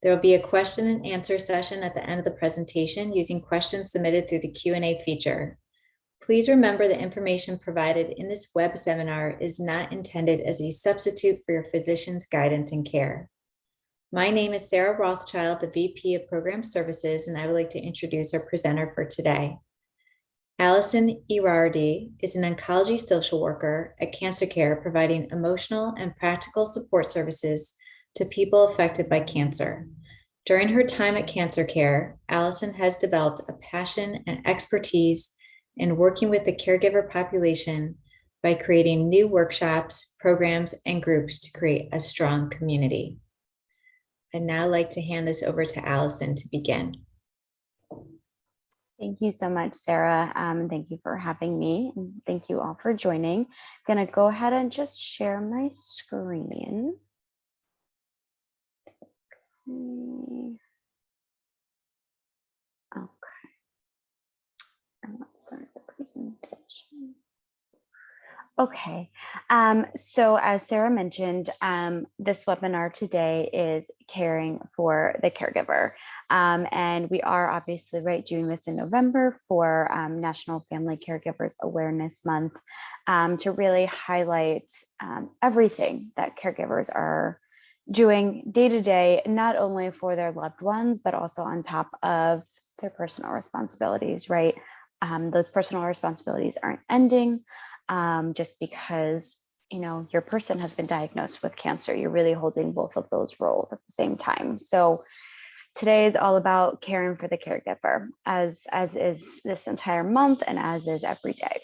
There will be a question and answer session at the end of the presentation using questions submitted through the Q&A feature. Please remember the information provided in this web seminar is not intended as a substitute for your physician's guidance and care. My name is Sarah Rothschild, the VP of Program Services, and I would like to introduce our presenter for today. Allison Irardi is an oncology social worker at Cancer Care, providing emotional and practical support services to people affected by cancer. During her time at Cancer Care, Allison has developed a passion and expertise in working with the caregiver population by creating new workshops, programs, and groups to create a strong community. I'd now like to hand this over to Allison to begin. Thank you so much, Sarah. Thank you for having me. And thank you all for joining. I'm going to go ahead and just share my screen. Okay. And let's start the presentation. Okay, so as Sarah mentioned, this webinar today is caring for the caregiver. And we are obviously doing this in November for National Family Caregivers Awareness Month to really highlight everything that caregivers are doing day to day, not only for their loved ones, but also on top of their personal responsibilities, right? Those personal responsibilities aren't ending. Just because, your person has been diagnosed with cancer, you're really holding both of those roles at the same time. So today is all about caring for the caregiver, as is this entire month and as is every day.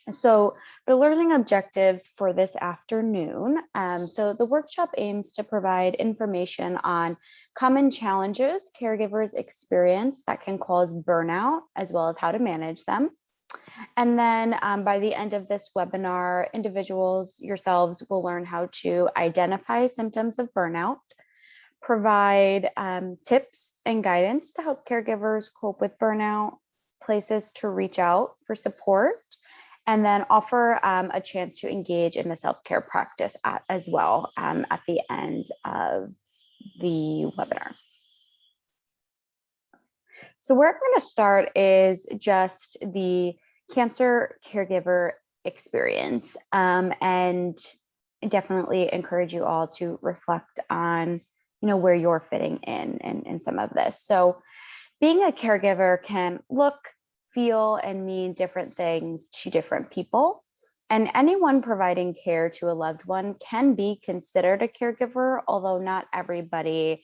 So the learning objectives for this afternoon. So the workshop aims to provide information on common challenges caregivers experience that can cause burnout, as well as how to manage them. And then by the end of this webinar, individuals yourselves will learn how to identify symptoms of burnout, provide tips and guidance to help caregivers cope with burnout, places to reach out for support, and then offer a chance to engage in the self-care practice as well at the end of the webinar. So where I'm going to start is just the cancer caregiver experience, and definitely encourage you all to reflect on, where you're fitting in some of this. So being a caregiver can look, feel, and mean different things to different people. And anyone providing care to a loved one can be considered a caregiver, although not everybody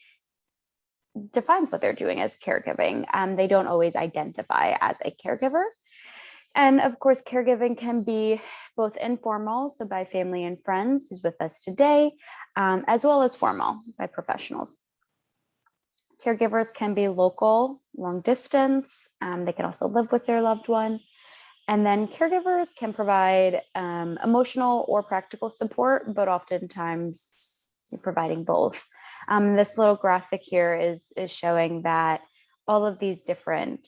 defines what they're doing as caregiving. They don't always identify as a caregiver. And of course, caregiving can be both informal, so by family and friends who's with us today, as well as formal by professionals. Caregivers can be local, long distance. They can also live with their loved one. And then caregivers can provide emotional or practical support, but oftentimes providing both. This little graphic here is showing that all of these different,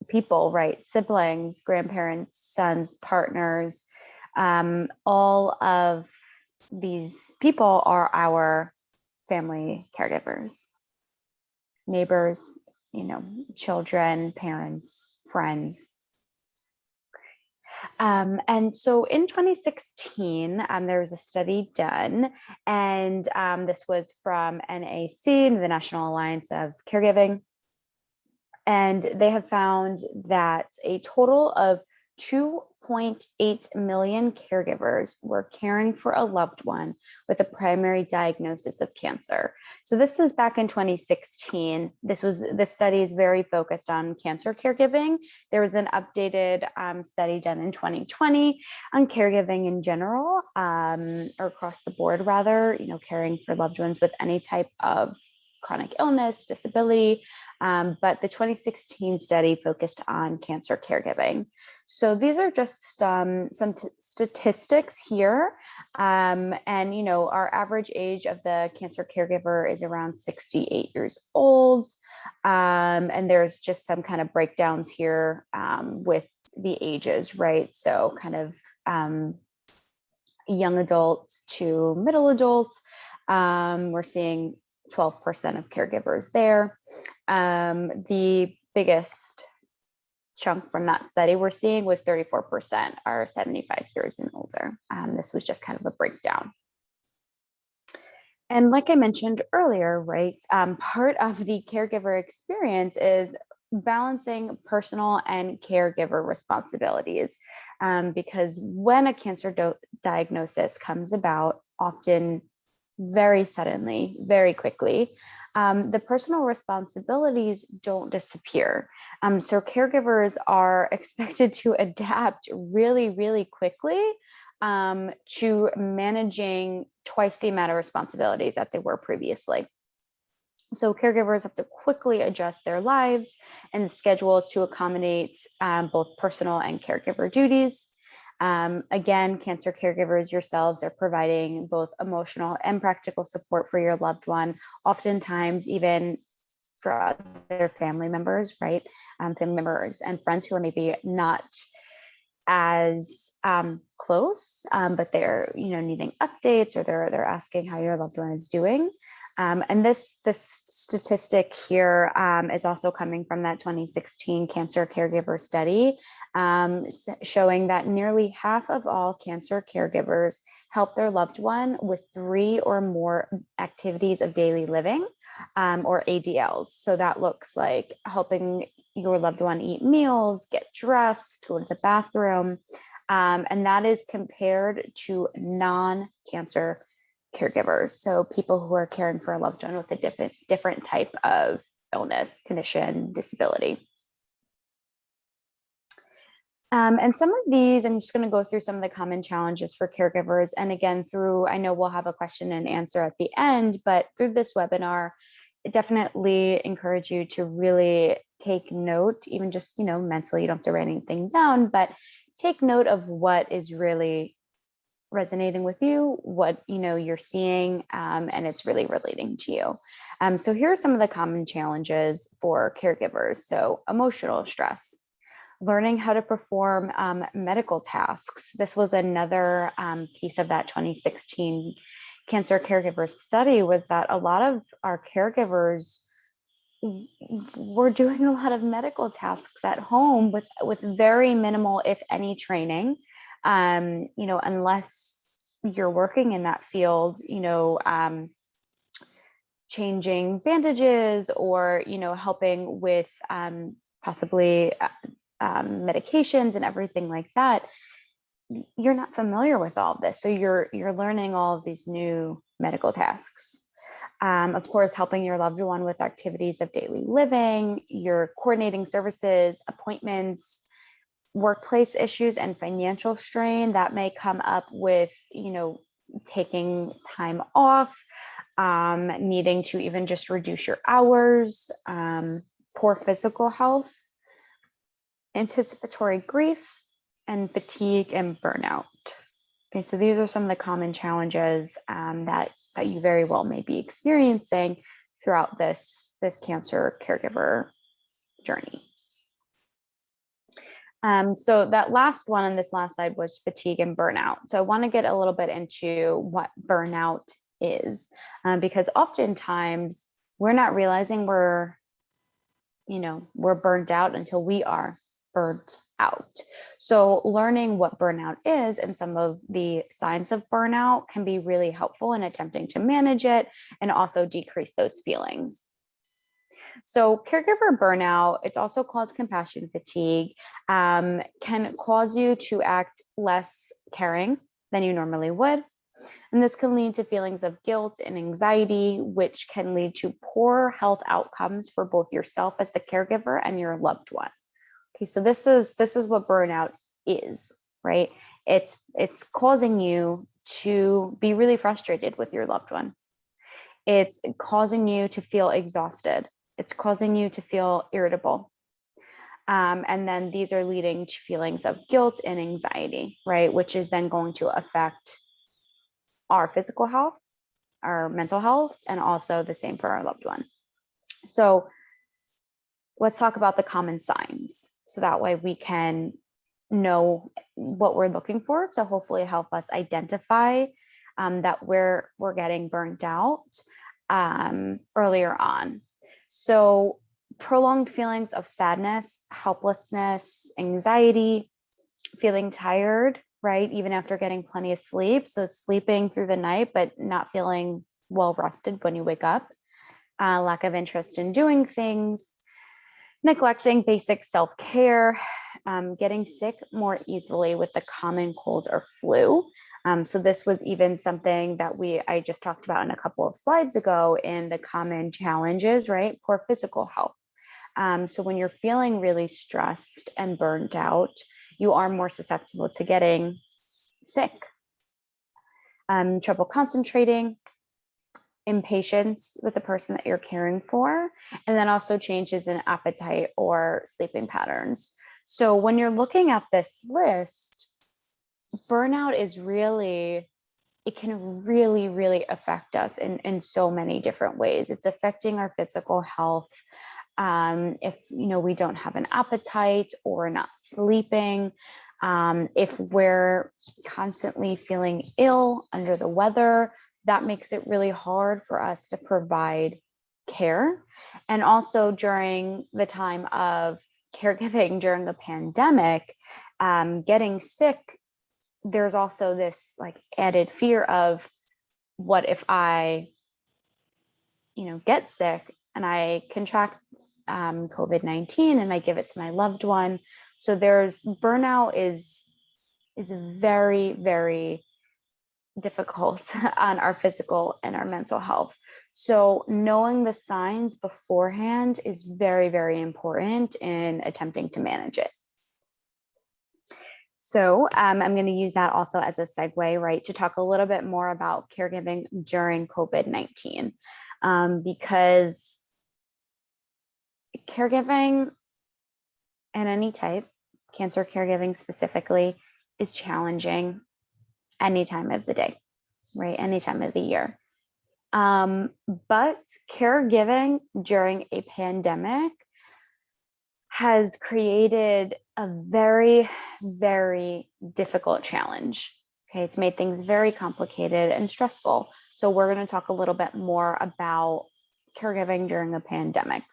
people, right? Siblings, grandparents, sons, partners, all of these people are our family caregivers, neighbors, children, parents, friends. And so in 2016, there was a study done, and this was from NAC, the National Alliance of Caregiving. And they have found that a total of 2.8 million caregivers were caring for a loved one with a primary diagnosis of cancer. So this is back in 2016. This study is very focused on cancer caregiving. There was an updated study done in 2020 on caregiving in general, or across the board rather, caring for loved ones with any type of chronic illness, disability. But the 2016 study focused on cancer caregiving. So these are just some statistics here. And, our average age of the cancer caregiver is around 68 years old. And there's just some kind of breakdowns here with the ages, right? So kind of young adults to middle adults. We're seeing 12% of caregivers there. The biggest chunk from that study we're seeing was 34% are 75 years and older. This was just kind of a breakdown. And like I mentioned earlier, right, part of the caregiver experience is balancing personal and caregiver responsibilities. Because when a cancer diagnosis comes about, often very suddenly, very quickly, the personal responsibilities don't disappear. So caregivers are expected to adapt really, really quickly to managing twice the amount of responsibilities that they were previously. So caregivers have to quickly adjust their lives and schedules to accommodate both personal and caregiver duties. Again, cancer caregivers yourselves are providing both emotional and practical support for your loved one, oftentimes even for other family members, right? Family members and friends who are maybe not as close, but they're needing updates, or they're asking how your loved one is doing. And this statistic here is also coming from that 2016 cancer caregiver study, showing that nearly half of all cancer caregivers help their loved one with 3 or more activities of daily living, or ADLs. So that looks like helping your loved one eat meals, get dressed, go to the bathroom. And that is compared to non-cancer caregivers. So people who are caring for a loved one with a different type of illness, condition, disability. And some of these, I'm just going to go through some of the common challenges for caregivers. And again, I know we'll have a question and answer at the end, but through this webinar, I definitely encourage you to really take note, even just, mentally, you don't have to write anything down, but take note of what is really resonating with you, what you're seeing, and it's really relating to you. So here are some of the common challenges for caregivers. So emotional stress, learning how to perform medical tasks. This was another piece of that 2016 cancer caregiver study, was that a lot of our caregivers were doing a lot of medical tasks at home with very minimal, if any, training. Unless you're working in that field, changing bandages, or, helping with possibly medications and everything like that, you're not familiar with all of this. So you're learning all of these new medical tasks. Of course, helping your loved one with activities of daily living, you're coordinating services, appointments, workplace issues, and financial strain that may come up with, taking time off, needing to even just reduce your hours, poor physical health, anticipatory grief, and fatigue and burnout. Okay, so these are some of the common challenges that you very well may be experiencing throughout this cancer caregiver journey. So that last one on this last slide was fatigue and burnout. So I want to get a little bit into what burnout is, because oftentimes we're not realizing we're burnt out until we are burnt out. So learning what burnout is and some of the signs of burnout can be really helpful in attempting to manage it and also decrease those feelings. So caregiver burnout, it's also called compassion fatigue, can cause you to act less caring than you normally would. And this can lead to feelings of guilt and anxiety, which can lead to poor health outcomes for both yourself as the caregiver and your loved one. Okay, so this is what burnout is, right? It's causing you to be really frustrated with your loved one. It's causing you to feel exhausted. It's causing you to feel irritable. And then these are leading to feelings of guilt and anxiety, right? Which is then going to affect our physical health, our mental health, and also the same for our loved one. So let's talk about the common signs. So that way we can know what we're looking for to hopefully help us identify that we're getting burnt out. earlier on. So prolonged feelings of sadness, helplessness, anxiety, feeling tired, right? Even after getting plenty of sleep. So sleeping through the night, but not feeling well rested when you wake up. Lack of interest in doing things, neglecting basic self-care, getting sick more easily with the common cold or flu. So this was even something that I just talked about in a couple of slides ago in the common challenges, right? Poor physical health. So when you're feeling really stressed and burnt out, you are more susceptible to getting sick. Trouble concentrating, impatience with the person that you're caring for, and then also changes in appetite or sleeping patterns. So when you're looking at this list, burnout is really, it can really, really affect us in so many different ways. It's affecting our physical health. If we don't have an appetite or not sleeping, if we're constantly feeling ill, under the weather, that makes it really hard for us to provide care. And also during the time of caregiving during the pandemic, getting sick, there's also this like added fear of what if I, get sick and I contract COVID-19 and I give it to my loved one. So there's burnout is very, very difficult on our physical and our mental health. So knowing the signs beforehand is very, very important in attempting to manage it. So I'm going to use that also as a segue, right, to talk a little bit more about caregiving during COVID-19, because caregiving and any type, cancer caregiving specifically, is challenging any time of the day, right? Any time of the year. But caregiving during a pandemic has created a very, very difficult challenge. Okay, it's made things very complicated and stressful. So we're going to talk a little bit more about caregiving during a pandemic.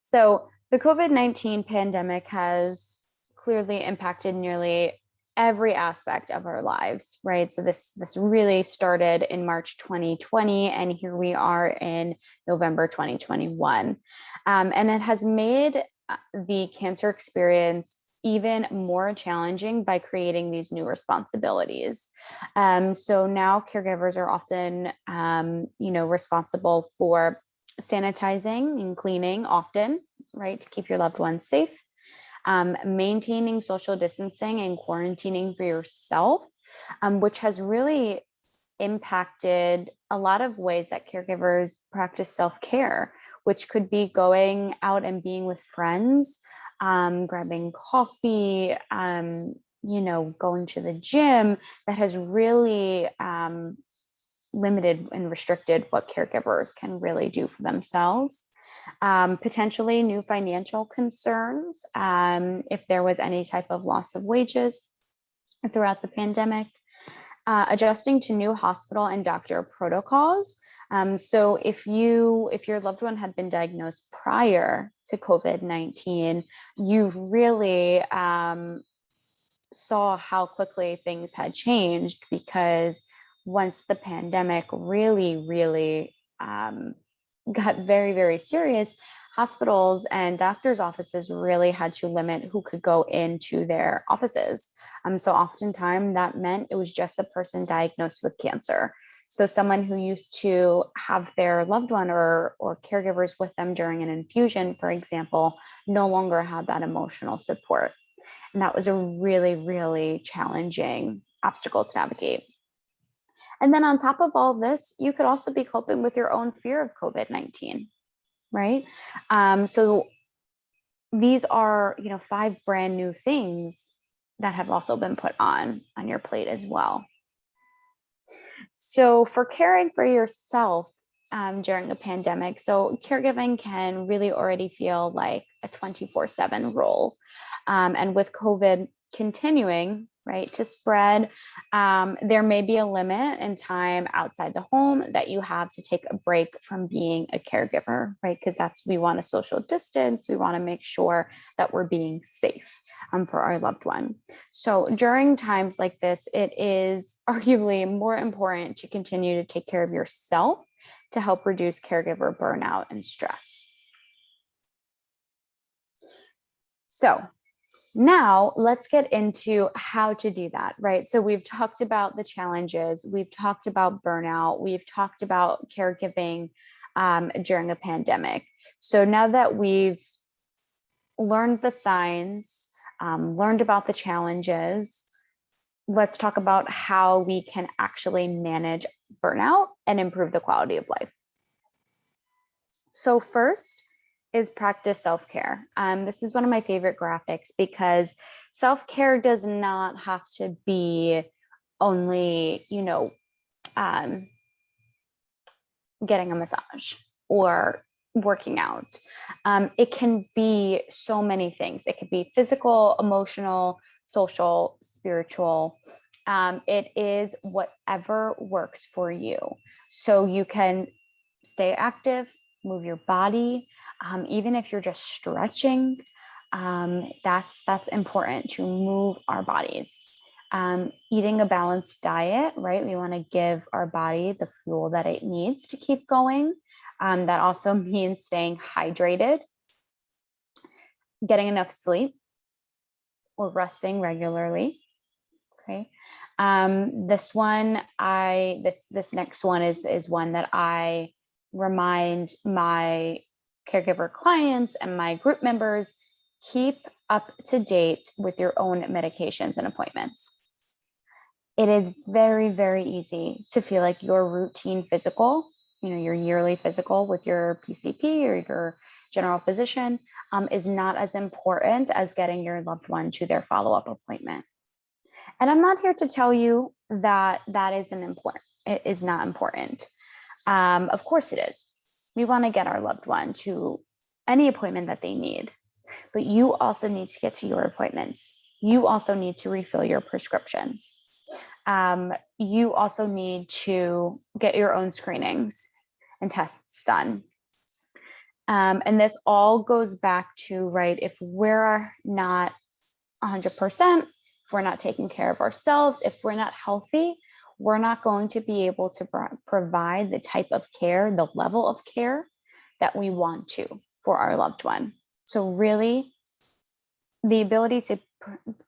So the COVID-19 pandemic has clearly impacted nearly every aspect of our lives, right? So this really started in March 2020, and here we are in November 2021. And it has made the cancer experience even more challenging by creating these new responsibilities. So now caregivers are often, responsible for sanitizing and cleaning often, right, to keep your loved ones safe. Maintaining social distancing and quarantining for yourself, which has really impacted a lot of ways that caregivers practice self-care, which could be going out and being with friends, grabbing coffee, going to the gym. That has really limited and restricted what caregivers can really do for themselves. Potentially new financial concerns, if there was any type of loss of wages throughout the pandemic, adjusting to new hospital and doctor protocols. So if your loved one had been diagnosed prior to COVID-19, you really saw how quickly things had changed, because once the pandemic really, really got very, very serious, hospitals and doctors' offices really had to limit who could go into their offices. So oftentimes that meant it was just the person diagnosed with cancer. So someone who used to have their loved one or caregivers with them during an infusion, for example, no longer had that emotional support. And that was a really, really challenging obstacle to navigate. And then on top of all this, you could also be coping with your own fear of COVID-19, right? So these are, 5 brand new things that have also been put on your plate as well. So for caring for yourself during the pandemic, so caregiving can really already feel like a 24/7 role. And with COVID continuing, right, to spread. There may be a limit in time outside the home that you have to take a break from being a caregiver, right? Because we want a social distance. We want to make sure that we're being safe for our loved one. So during times like this, it is arguably more important to continue to take care of yourself to help reduce caregiver burnout and stress. So now let's get into how to do that, right? So we've talked about the challenges, we've talked about burnout, we've talked about caregiving during a pandemic. So now that we've learned the signs, learned about the challenges, let's talk about how we can actually manage burnout and improve the quality of life. So first is practice self-care. This is one of my favorite graphics because self-care does not have to be only, getting a massage or working out. It can be so many things. It could be physical, emotional, social, spiritual. It is whatever works for you. So you can stay active, move your body, even if you're just stretching. That's important to move our bodies. Eating a balanced diet, right? We want to give our body the fuel that it needs to keep going. That also means staying hydrated, getting enough sleep, or resting regularly. Okay. This next one is one that I remind my caregiver clients and my group members: keep up to date with your own medications and appointments. It is very, very easy to feel like your routine physical, your yearly physical with your PCP or your general physician is not as important as getting your loved one to their follow-up appointment. And I'm not here to tell you that that isn't important. It is not important. Of course it is. We want to get our loved one to any appointment that they need, but you also need to get to your appointments. You also need to refill your prescriptions. You also need to get your own screenings and tests done. And this all goes back to, right, if we're not 100%, if we're not taking care of ourselves, if we're not healthy, we're not going to be able to provide the type of care, the level of care that we want to for our loved one. So really, the ability to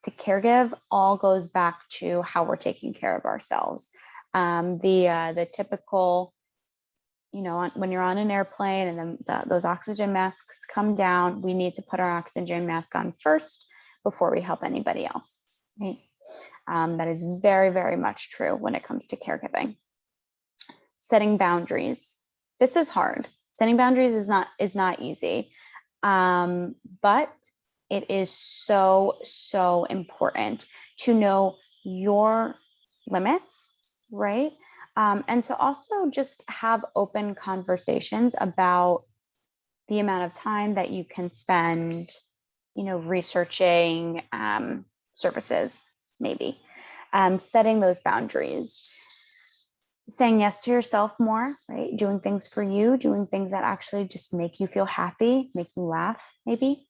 caregive all goes back to how we're taking care of ourselves. The typical, when you're on an airplane and then those oxygen masks come down, we need to put our oxygen mask on first before we help anybody else. Right? That is very, very much true when it comes to caregiving. Setting boundaries. This is hard. Setting boundaries is not easy, but it is so, so important to know your limits, right? And to also just have open conversations about the amount of time that you can spend, researching services, maybe. Setting those boundaries. Saying yes to yourself more, right? Doing things for you, doing things that actually just make you feel happy, make you laugh, maybe.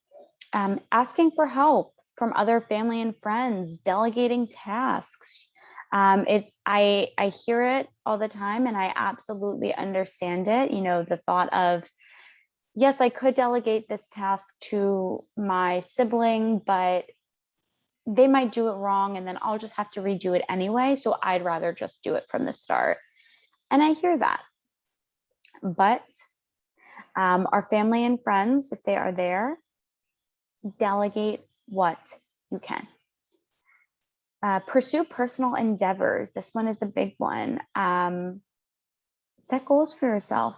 Asking for help from other family and friends, delegating tasks. I hear it all the time, and I absolutely understand it. The thought of, yes, I could delegate this task to my sibling, but they might do it wrong, and then I'll just have to redo it anyway. So I'd rather just do it from the start. And I hear that. But our family and friends, if they are there, delegate what you can. Pursue personal endeavors. This one is a big one. Set goals for yourself.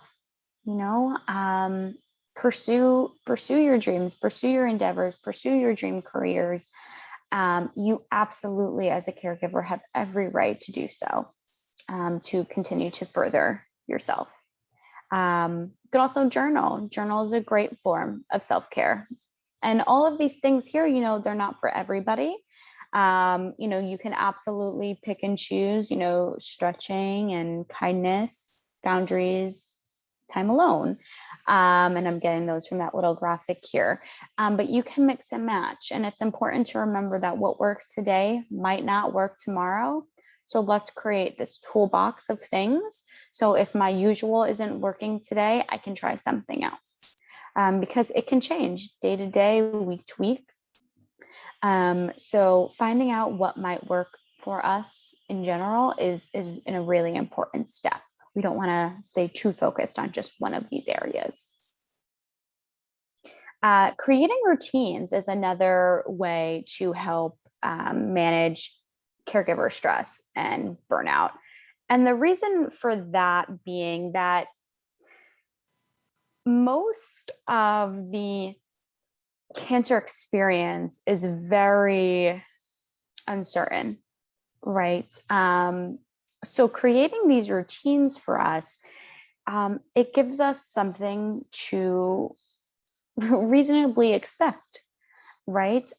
Pursue your dreams, pursue your endeavors, pursue your dream careers. You absolutely, as a caregiver, have every right to do so, to continue to further yourself. You could also journal. Journal is a great form of self-care. And all of these things here, they're not for everybody. You can absolutely pick and choose, stretching and kindness, boundaries, time alone. And I'm getting those from that little graphic here. But you can mix and match. And it's important to remember that what works today might not work tomorrow. So let's create this toolbox of things. So if my usual isn't working today, I can try something else, because it can change day to day, week to week. So finding out what might work for us in general is a really important step. We don't want to stay too focused on just one of these areas. Creating routines is another way to help manage caregiver stress and burnout. And the reason for that being that most of the cancer experience is very uncertain, right? So creating these routines for us, it gives us something to reasonably expect, right?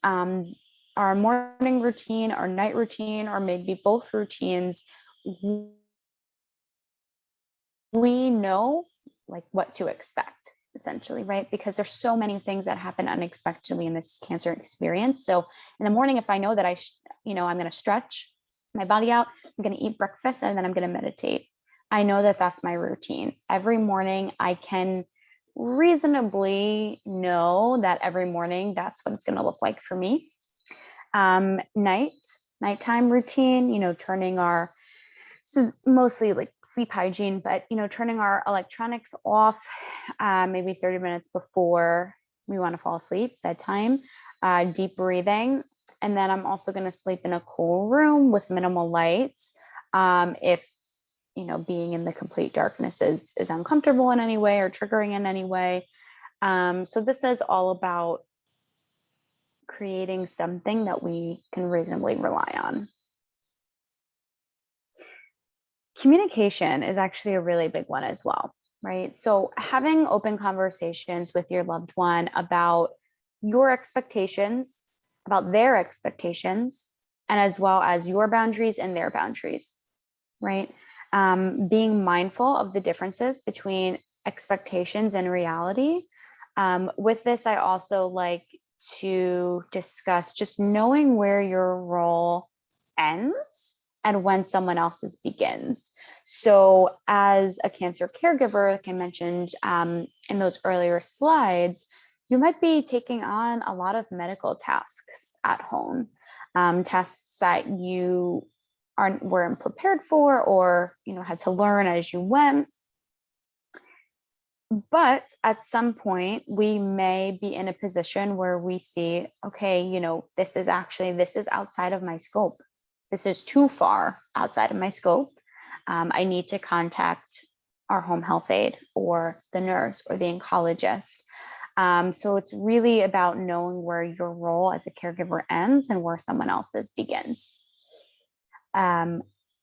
Our morning routine, our night routine, or maybe both routines, we know like what to expect essentially, right? Because there's so many things that happen unexpectedly in this cancer experience. So in the morning, if I know that I'm going to stretch my body out, I'm going to eat breakfast, and then I'm going to meditate. I know that that's my routine. Every morning I can reasonably know that every morning that's what it's going to look like for me. Nighttime routine, this is mostly like sleep hygiene, but turning our electronics off maybe 30 minutes before we want to fall asleep, bedtime, deep breathing. And then I'm also going to sleep in a cool room with minimal light. If being in the complete darkness is uncomfortable in any way or triggering in any way. So this is all about creating something that we can reasonably rely on. Communication is actually a really big one as well, right? So having open conversations with your loved one about your expectations, about their expectations, and as well as your boundaries and their boundaries, right? Being mindful of the differences between expectations and reality. With this, I also like to discuss just knowing where your role ends and when someone else's begins. So as a cancer caregiver, like I mentioned in those earlier slides, you might be taking on a lot of medical tasks at home, tasks that you weren't prepared for, or had to learn as you went. But at some point we may be in a position where we see, okay, this is outside of my scope. This is too far outside of my scope. I need to contact our home health aide or the nurse or the oncologist. So it's really about knowing where your role as a caregiver ends and where someone else's begins.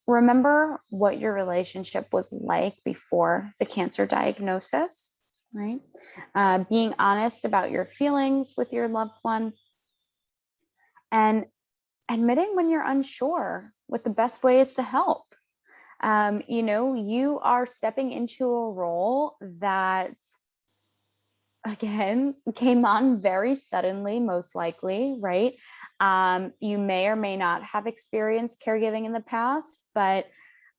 Remember what your relationship was like before the cancer diagnosis, right? Being honest about your feelings with your loved one, and admitting when you're unsure what the best way is to help. You are stepping into a role that, again, came on very suddenly, most likely, right? You may or may not have experienced caregiving in the past, but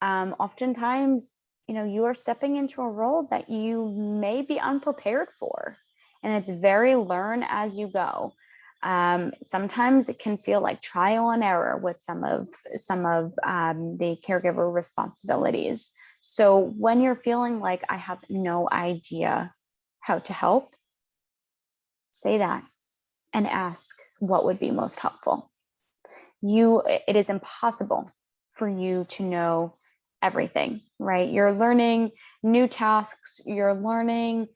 oftentimes, you are stepping into a role that you may be unprepared for, and it's very learn as you go. Sometimes it can feel like trial and error with some of the caregiver responsibilities. So when you're feeling like I have no idea how to help, say that and ask what would be most helpful. It is impossible for you to know everything, right? You're learning new tasks, you're learning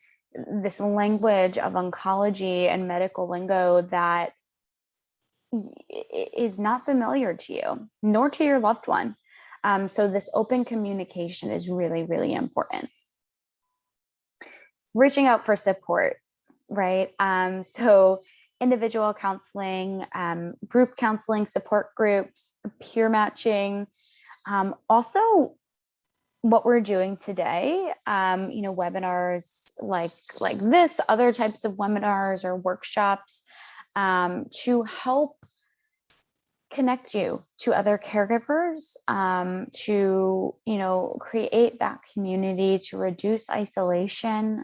this language of oncology and medical lingo that is not familiar to you, nor to your loved one. So this open communication is really, really important. Reaching out for support, right? So individual counseling, group counseling, support groups, peer matching. Also, what we're doing today, webinars like this, other types of webinars or workshops, to help connect you to other caregivers, to create that community, to reduce isolation,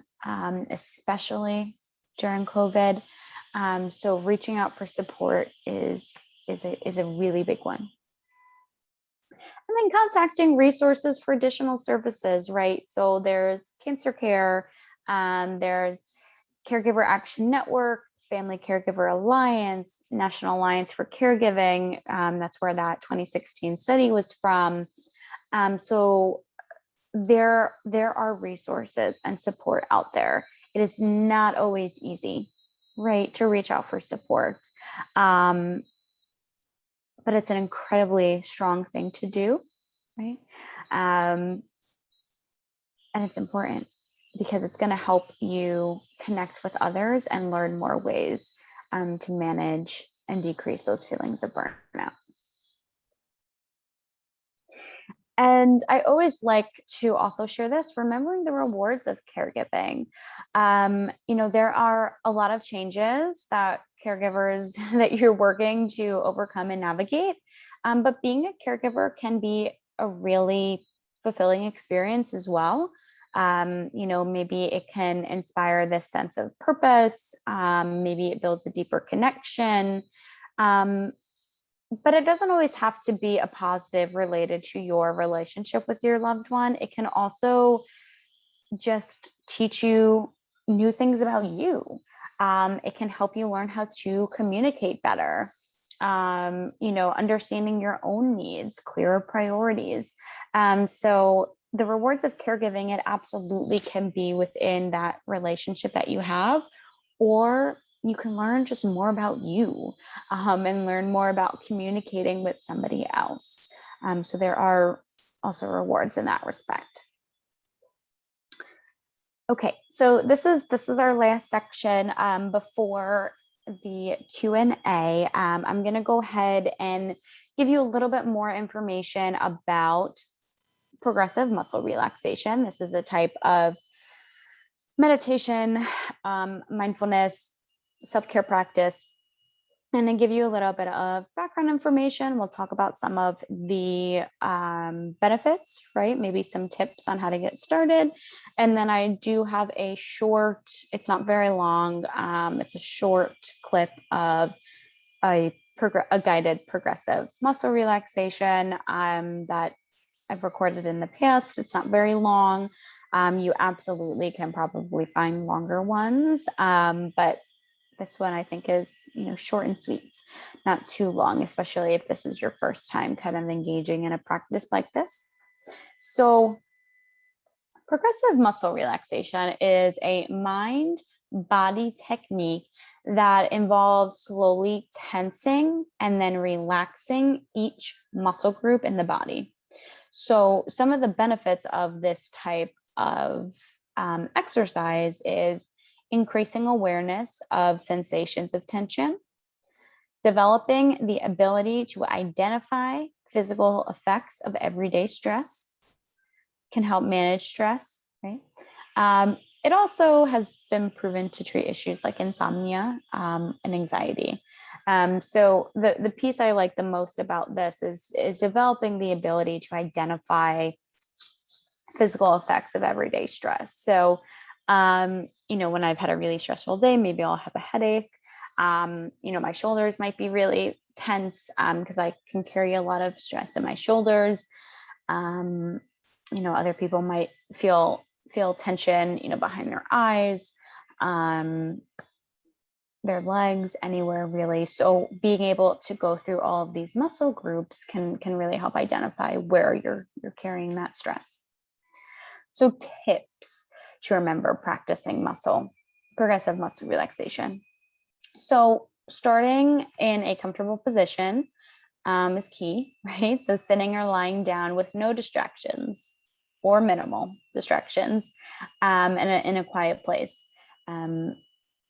especially during COVID. So reaching out for support is a really big one. And then contacting resources for additional services, right? So there's cancer care, there's Caregiver Action Network, Family Caregiver Alliance, National Alliance for Caregiving. That's where that 2016 study was from. So there are resources and support out there. It is not always easy, right, to reach out for support. But it's an incredibly strong thing to do, right? And it's important because it's going to help you connect with others and learn more ways to manage and decrease those feelings of burnout. And I always like to also share this, remembering the rewards of caregiving. There are a lot of changes that caregivers that you're working to overcome and navigate. But being a caregiver can be a really fulfilling experience as well. Maybe it can inspire this sense of purpose. Maybe it builds a deeper connection. But it doesn't always have to be a positive related to your relationship with your loved one. It can also just teach you new things about you. It can help you learn how to communicate better, understanding your own needs, clearer priorities. So the rewards of caregiving, it absolutely can be within that relationship that you have, or you can learn just more about you, and learn more about communicating with somebody else. So there are also rewards in that respect. Okay, so this is our last section before the Q&A. I'm going to go ahead and give you a little bit more information about progressive muscle relaxation. This is a type of meditation, mindfulness, self-care practice, and then give you a little bit of background information. We'll talk about some of the benefits, right? Maybe some tips on how to get started. And then I do have a short, it's not very long, it's a short clip of a guided progressive muscle relaxation that I've recorded in the past. It's not very long. You absolutely can probably find longer ones, but this one I think is, short and sweet, not too long, especially if this is your first time kind of engaging in a practice like this. So progressive muscle relaxation is a mind-body technique that involves slowly tensing and then relaxing each muscle group in the body. So some of the benefits of this type of exercise is increasing awareness of sensations of tension, developing the ability to identify physical effects of everyday stress, can help manage stress, right? It also has been proven to treat issues like insomnia and anxiety. So the piece I like the most about this is developing the ability to identify physical effects of everyday stress. So when I've had a really stressful day, maybe I'll have a headache. My shoulders might be really tense because I can carry a lot of stress in my shoulders. Other people might feel tension, behind their eyes, their legs, anywhere really. So being able to go through all of these muscle groups can really help identify where you're carrying that stress. So tips to remember practicing progressive muscle relaxation. So starting in a comfortable position is key, right? So sitting or lying down with no distractions or minimal distractions, in a quiet place.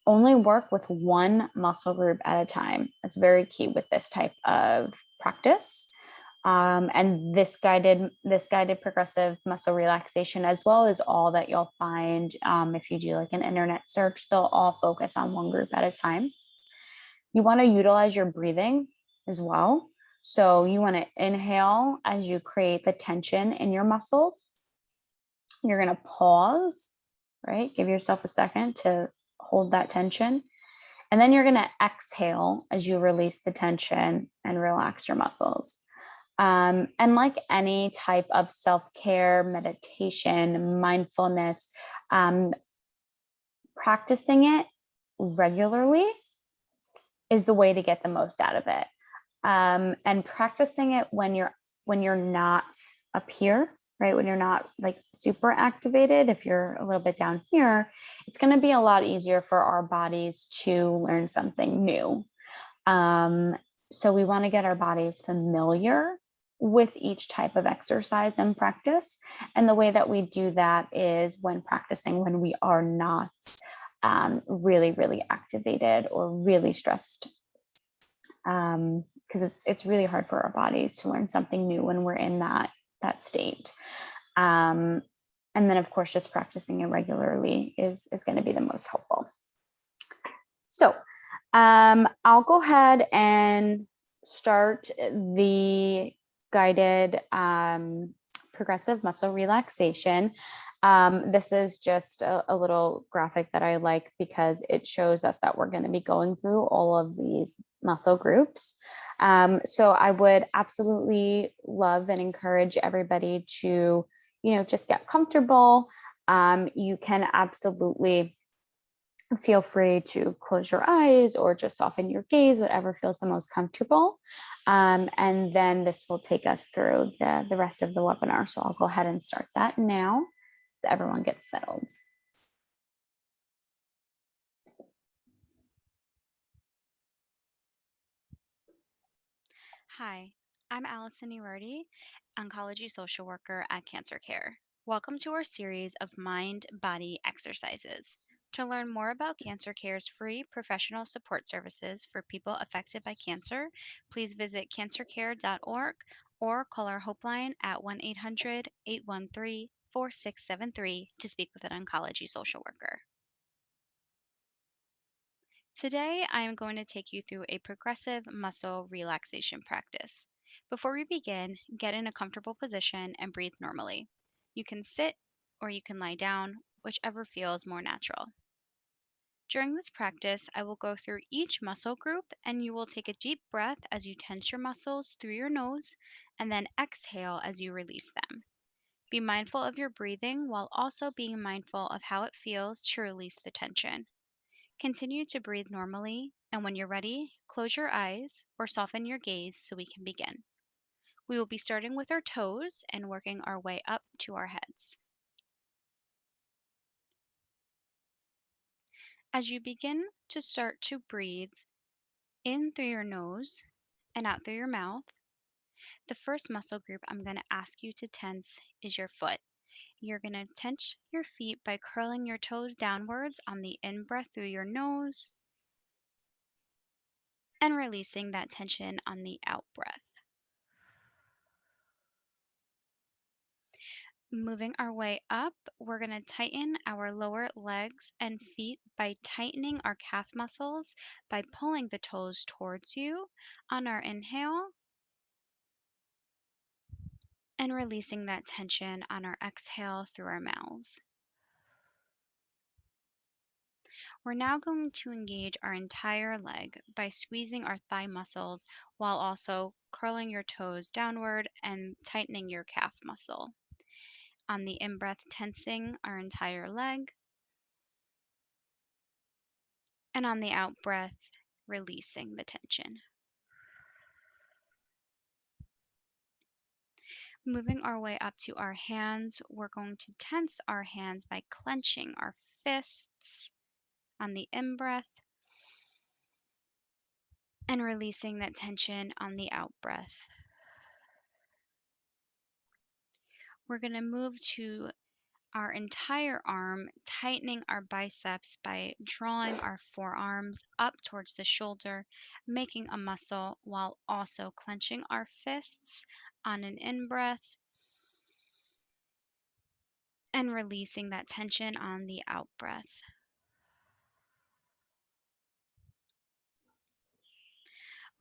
only work with one muscle group at a time. That's very key with this type of practice. And this guided progressive muscle relaxation, as well as all that you'll find if you do like an internet search, they'll all focus on one group at a time. You want to utilize your breathing as well. So you want to inhale as you create the tension in your muscles. You're going to pause, right? Give yourself a second to hold that tension. And then you're going to exhale as you release the tension and relax your muscles. And like any type of self-care, meditation, mindfulness, practicing it regularly is the way to get the most out of it. And practicing it when you're not up here, right? When you're not like super activated, if you're a little bit down here, it's going to be a lot easier for our bodies to learn something new. So we want to get our bodies familiar with each type of exercise and practice. And the way that we do that is when practicing when we are not really, really activated or really stressed. Because it's really hard for our bodies to learn something new when we're in that state. And then of course, just practicing it regularly is going to be the most helpful. So I'll go ahead and start the guided progressive muscle relaxation. This is just a little graphic that I like because it shows us that we're going to be going through all of these muscle groups. So I would absolutely love and encourage everybody to, just get comfortable. You can absolutely feel free to close your eyes or just soften your gaze, whatever feels the most comfortable. And then this will take us through the rest of the webinar. So I'll go ahead and start that now so everyone gets settled. Hi, I'm Allison Urardi, oncology social worker at Cancer Care. Welcome to our series of mind-body exercises. To learn more about Cancer Care's free professional support services for people affected by cancer, please visit cancercare.org or call our helpline at 1-800-813-4673 to speak with an oncology social worker. Today, I am going to take you through a progressive muscle relaxation practice. Before we begin, get in a comfortable position and breathe normally. You can sit or you can lie down, whichever feels more natural. During this practice, I will go through each muscle group and you will take a deep breath as you tense your muscles through your nose and then exhale as you release them. Be mindful of your breathing while also being mindful of how it feels to release the tension. Continue to breathe normally, and when you're ready, close your eyes or soften your gaze so we can begin. We will be starting with our toes and working our way up to our heads. As you begin to start to breathe in through your nose and out through your mouth, the first muscle group I'm going to ask you to tense is your foot. You're going to tense your feet by curling your toes downwards on the in-breath through your nose and releasing that tension on the out-breath. Moving our way up, we're going to tighten our lower legs and feet by tightening our calf muscles by pulling the toes towards you on our inhale and releasing that tension on our exhale through our mouths. We're now going to engage our entire leg by squeezing our thigh muscles while also curling your toes downward and tightening your calf muscle. On the in-breath, tensing our entire leg, and on the out-breath, releasing the tension. Moving our way up to our hands, we're going to tense our hands by clenching our fists on the in-breath and releasing that tension on the out-breath. We're going to move to our entire arm, tightening our biceps by drawing our forearms up towards the shoulder, making a muscle while also clenching our fists on an in breath and releasing that tension on the out breath.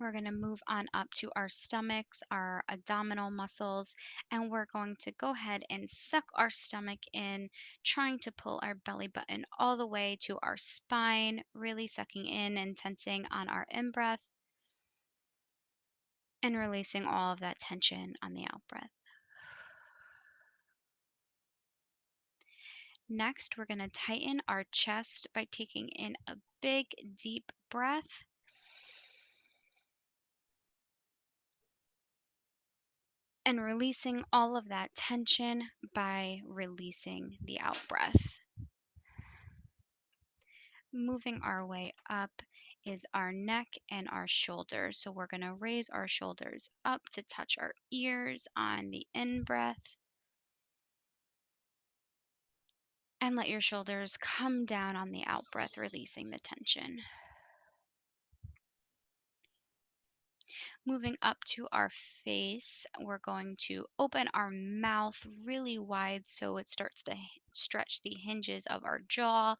We're going to move on up to our stomachs, our abdominal muscles, and we're going to go ahead and suck our stomach in, trying to pull our belly button all the way to our spine, really sucking in and tensing on our in breath and releasing all of that tension on the out breath. Next, we're going to tighten our chest by taking in a big, deep breath. And releasing all of that tension by releasing the out breath. Moving our way up is our neck and our shoulders. So we're going to raise our shoulders up to touch our ears on the in breath. And let your shoulders come down on the out breath, releasing the tension. Moving up to our face, we're going to open our mouth really wide so it starts to stretch the hinges of our jaw.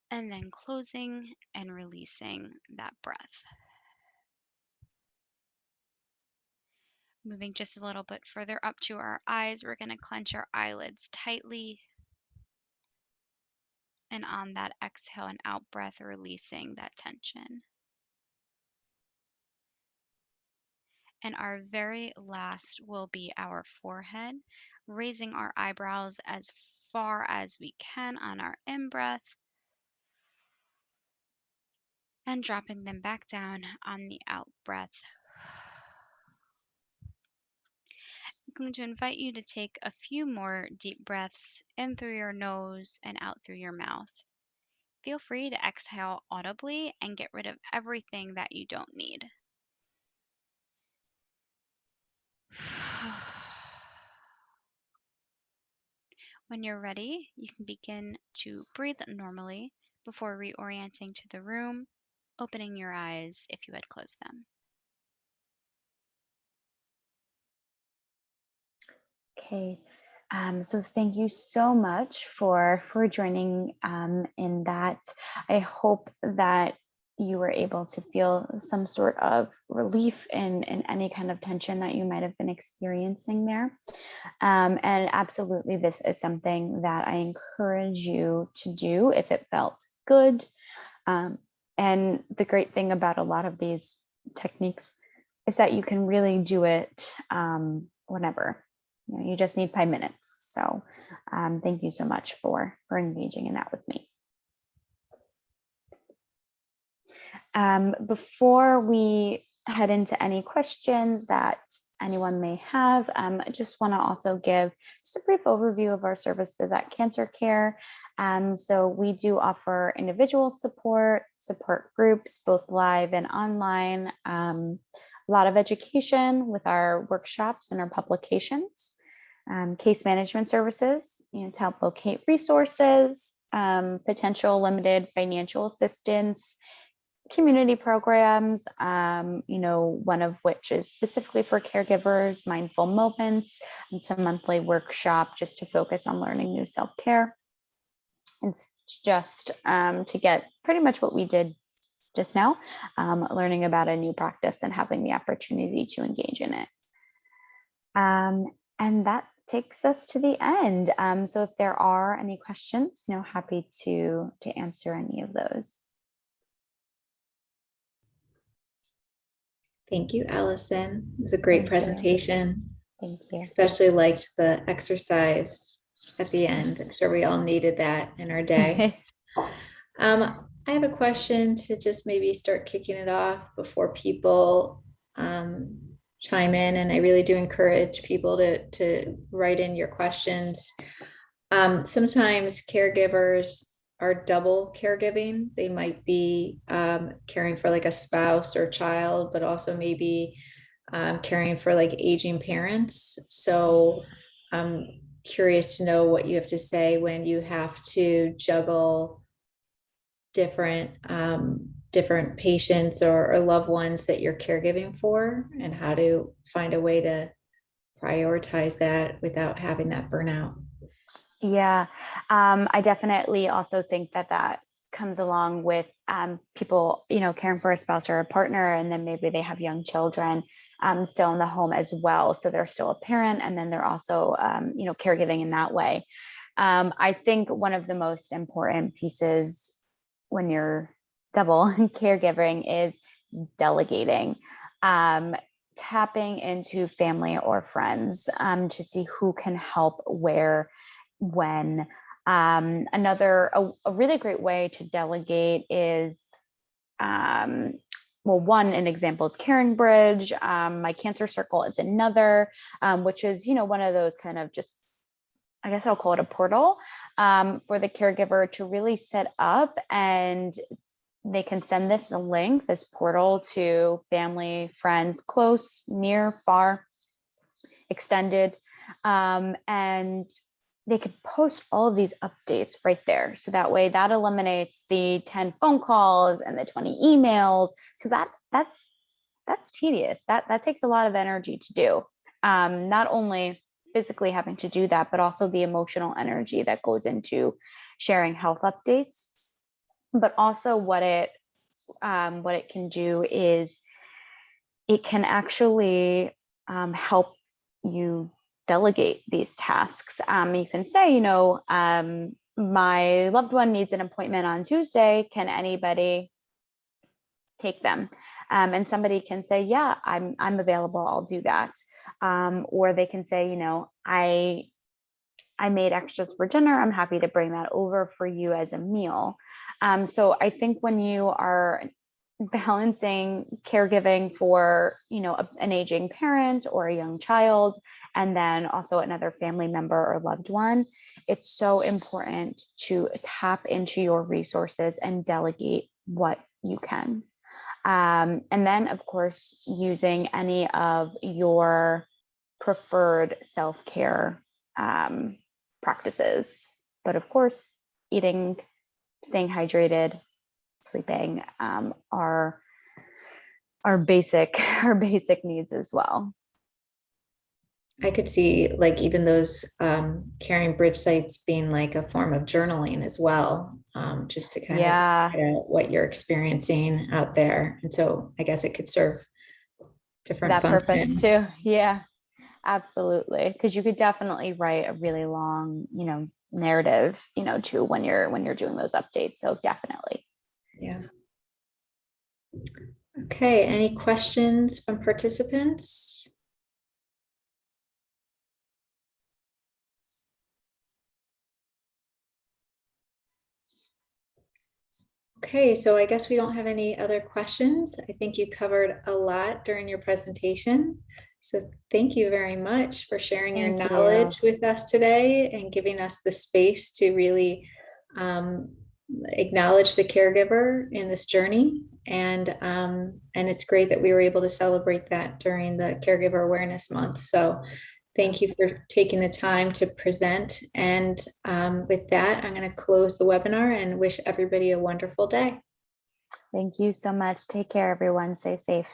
And then closing and releasing that breath. Moving just a little bit further up to our eyes, we're going to clench our eyelids tightly. And on that exhale and out breath, releasing that tension. And our very last will be our forehead, raising our eyebrows as far as we can on our in breath. And dropping them back down on the out breath. I'm going to invite you to take a few more deep breaths in through your nose and out through your mouth. Feel free to exhale audibly and get rid of everything that you don't need. When you're ready, you can begin to breathe normally before reorienting to the room, opening your eyes if you had closed them. Okay, so thank you so much for joining in that. I hope that you were able to feel some sort of relief in any kind of tension that you might have been experiencing there. And absolutely, this is something that I encourage you to do if it felt good. And the great thing about a lot of these techniques is that you can really do it whenever. You just need 5 minutes. So thank you so much for engaging in that with me. Before we head into any questions that anyone may have, I just want to also give just a brief overview of our services at Cancer Care. So we do offer individual support groups, both live and online, a lot of education with our workshops and our publications, case management services, to help locate resources, potential limited financial assistance, community programs, one of which is specifically for caregivers, mindful moments. It's a monthly workshop just to focus on learning new self-care. It's just to get pretty much what we did just now, learning about a new practice and having the opportunity to engage in it. And that takes us to the end. So if there are any questions, happy to answer any of those. Thank you, Allison. It was a great presentation. Thank you. Especially liked the exercise at the end. I'm sure we all needed that in our day. I have a question to just maybe start kicking it off before people chime in, and I really do encourage people to write in your questions. Sometimes caregivers are double caregiving. They might be caring for like a spouse or child, but also maybe caring for like aging parents. So I'm curious to know what you have to say when you have to juggle different patients or loved ones that you're caregiving for, and how to find a way to prioritize that without having that burnout. Yeah, I definitely also think that that comes along with people, caring for a spouse or a partner, and then maybe they have young children still in the home as well. So they're still a parent, and then they're also, caregiving in that way. I think one of the most important pieces when you're double caregiving is delegating. Um, Tapping into family or friends to see who can help where, when. A really great way to delegate is, well, one, an example is Caring Bridge. My Cancer Circle is another, which is, one of those kind of just, I guess I'll call it a portal for the caregiver to really set up, and they can send this link, this portal, to family, friends, close, near, far, extended, and they could post all of these updates right there. So that way that eliminates the 10 phone calls and the 20 emails, because that's tedious. That takes a lot of energy to do. Not only physically having to do that, but also the emotional energy that goes into sharing health updates. But also what it can do is it can actually help you delegate these tasks. You can say, my loved one needs an appointment on Tuesday. Can anybody take them? And somebody can say, yeah, I'm available. I'll do that. Or they can say, I made extras for dinner. I'm happy to bring that over for you as a meal. So I think when you are balancing caregiving for, an aging parent or a young child, and then also another family member or loved one, it's so important to tap into your resources and delegate what you can. And then, of course, using any of your preferred self-care practices. But of course, eating, staying hydrated, sleeping are basic our basic needs as well. I could see like even those Caring Bridge sites being like a form of journaling as well, just to kind of Yeah, get at what you're experiencing out there. And so I guess it could serve different that purpose function. too. Yeah, absolutely. Because you could definitely write a really long, narrative, too, when you're doing those updates. So definitely. Yeah. Okay, any questions from participants? Okay, so I guess we don't have any other questions. I think you covered a lot during your presentation. So thank you very much for sharing your Thank you. knowledge with us today and giving us the space to really acknowledge the caregiver in this journey. And it's great that we were able to celebrate that during the Caregiver Awareness Month. So thank you for taking the time to present. And with that, I'm going to close the webinar and wish everybody a wonderful day. Thank you so much. Take care, everyone. Stay safe.